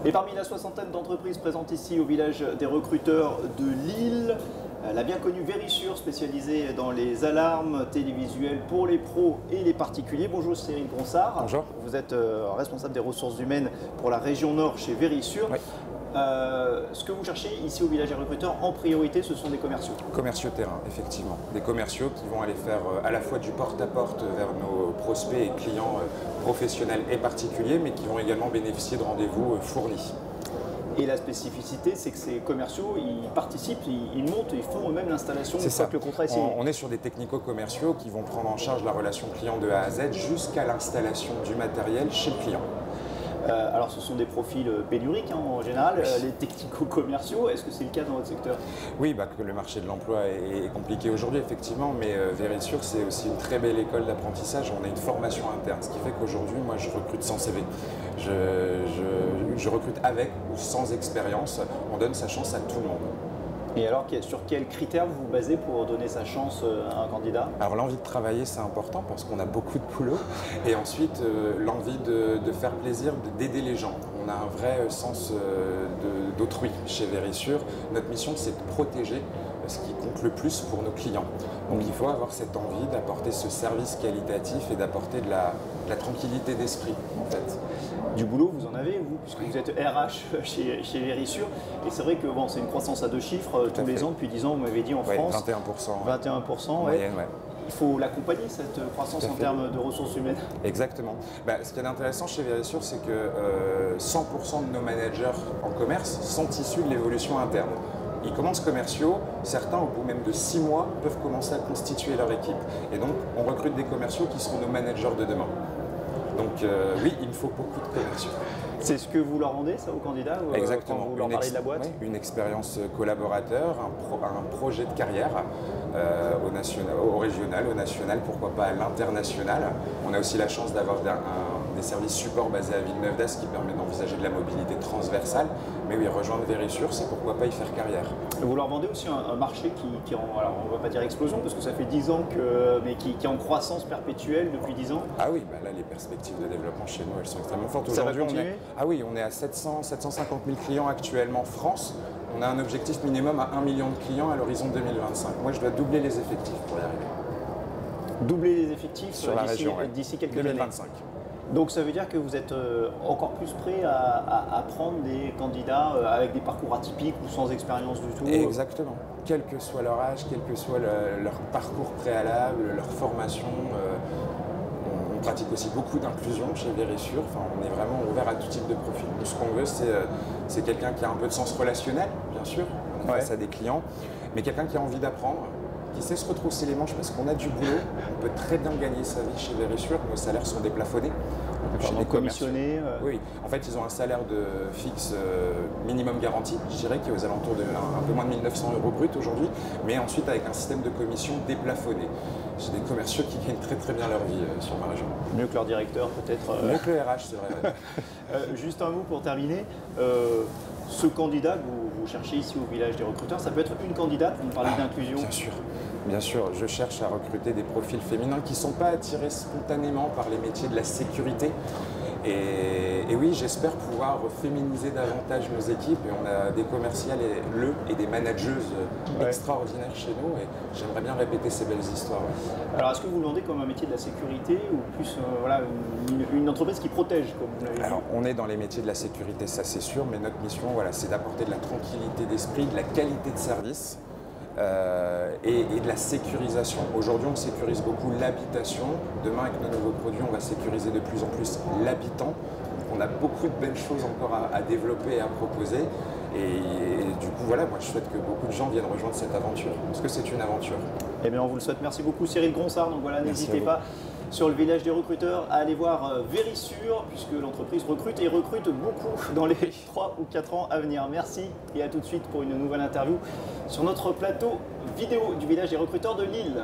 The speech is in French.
Et parmi la soixantaine d'entreprises présentes ici au village des recruteurs de Lille, la bien connue Verisure, spécialisée dans les alarmes télévisuelles pour les pros et les particuliers. Bonjour Cyril Gronsard. Bonjour. Vous êtes responsable des ressources humaines pour la région Nord chez Verisure. Oui. Ce que vous cherchez ici au village des recruteurs, en priorité, ce sont des commerciaux. Commerciaux terrain, effectivement. Des commerciaux qui vont aller faire à la fois du porte-à-porte vers nos prospects et clients professionnels et particuliers, mais qui vont également bénéficier de rendez-vous fournis. Et la spécificité, c'est que ces commerciaux, ils participent, ils montent, ils font eux-mêmes l'installation une fois que le contrat est signé. On est sur des technico-commerciaux qui vont prendre en charge la relation client de A à Z jusqu'à l'installation du matériel chez le client. Alors ce sont des profils pénuriques en général, les technico-commerciaux, est-ce que c'est le cas dans votre secteur? Oui, que le marché de l'emploi est compliqué aujourd'hui effectivement, mais Verisure c'est aussi une très belle école d'apprentissage, on a une formation interne, ce qui fait qu'aujourd'hui moi je recrute sans CV, je recrute avec ou sans expérience, on donne sa chance à tout le monde. Et alors, sur quels critères vous vous basez pour donner sa chance à un candidat? Alors l'envie de travailler, c'est important parce qu'on a beaucoup de boulot. Et ensuite, l'envie de faire plaisir, d'aider les gens. On a un vrai sens d'autrui chez Verisure. Notre mission, c'est de protéger ce qui compte le plus pour nos clients. Donc il faut avoir cette envie d'apporter ce service qualitatif et d'apporter de la tranquillité d'esprit, en fait. Du boulot, vous en avez, vous, puisque vous êtes RH chez Verisure. Et c'est vrai que bon, c'est une croissance à 2 chiffres tous les ans, depuis 10 ans, vous m'avez dit en France. 21%. 21%, moyenne, ouais. Il faut l'accompagner, cette croissance en termes de ressources humaines. Exactement. Ce qui est intéressant chez Verisure, c'est que 100% de nos managers en commerce sont issus de l'évolution interne. Ils commencent commerciaux, certains au bout même de 6 mois peuvent commencer à constituer leur équipe. Et donc on recrute des commerciaux qui seront nos managers de demain. Donc oui, il faut beaucoup de commerciaux. C'est ce que vous leur rendez, ça, aux candidats? Exactement. Quand vous leur parlez de la boîte? Oui, une expérience collaborateur, un projet de carrière au régional, au national, pourquoi pas à l'international. On a aussi la chance d'avoir des services support basés à Villeneuve-d'Ascq qui permettent d'envisager de la mobilité transversale. Mais oui, rejoindre Verisure, c'est pourquoi pas y faire carrière. Vous leur vendez aussi un marché qui alors on ne va pas dire explosion, parce que ça fait 10 ans, mais qui est en croissance perpétuelle depuis 10 ans. Ah oui, là les perspectives de développement chez nous, elles sont extrêmement fortes. Aujourd'hui, on est à 750 000 clients actuellement en France. On a un objectif minimum à 1 million de clients à l'horizon 2025. Moi, je dois doubler les effectifs pour y arriver. Doubler les effectifs sur la région, d'ici quelques 2025. années. Donc ça veut dire que vous êtes encore plus prêt à prendre des candidats avec des parcours atypiques ou sans expérience du tout? Exactement. Quel que soit leur âge, quel que soit leur parcours préalable, leur formation. On pratique aussi beaucoup d'inclusion chez Verisure. Enfin, on est vraiment ouvert à tout type de profil. Nous, ce qu'on veut, c'est quelqu'un qui a un peu de sens relationnel, bien sûr. On est face à des clients, mais quelqu'un qui a envie d'apprendre, qui sait se retrousser les manches parce qu'on a du boulot. On peut très bien gagner sa vie chez Verisure. Nos salaires sont déplafonnés. Chez les commissionnés. Oui, en fait, ils ont un salaire fixe minimum garanti, je dirais, qui est aux alentours de un peu moins de 1 900 € brut aujourd'hui, mais ensuite avec un système de commission déplafonné. J'ai des commerciaux qui gagnent très très bien leur vie sur ma région. Mieux que leur directeur, peut-être. Mieux que le RH, c'est vrai. Juste un mot pour terminer. Ce candidat que vous cherchez ici au village des recruteurs, ça peut être une candidate, vous me parlez d'inclusion? Bien sûr, je cherche à recruter des profils féminins qui ne sont pas attirés spontanément par les métiers de la sécurité. Et oui, j'espère pouvoir féminiser davantage nos équipes. Et on a des commerciales et des manageuses extraordinaires chez nous. Et j'aimerais bien répéter ces belles histoires. Ouais. Alors, est-ce que vous le vendez comme un métier de la sécurité ou plus une entreprise qui protège, comme vous l'avez dit? Alors, on est dans les métiers de la sécurité, ça c'est sûr. Mais notre mission, c'est d'apporter de la tranquillité d'esprit, de la qualité de service. Et de la sécurisation. Aujourd'hui, on sécurise beaucoup l'habitation. Demain, avec nos nouveaux produits, on va sécuriser de plus en plus l'habitant. On a beaucoup de belles choses encore à développer et à proposer. Et du coup, moi, je souhaite que beaucoup de gens viennent rejoindre cette aventure. Parce que c'est une aventure. Eh bien, on vous le souhaite. Merci beaucoup, Cyril Gronsard. Donc voilà, n'hésitez pas sur le village des recruteurs à aller voir Verisure, puisque l'entreprise recrute et recrute beaucoup dans les 3 ou 4 ans à venir. Merci et à tout de suite pour une nouvelle interview sur notre plateau vidéo du village des recruteurs de Lille.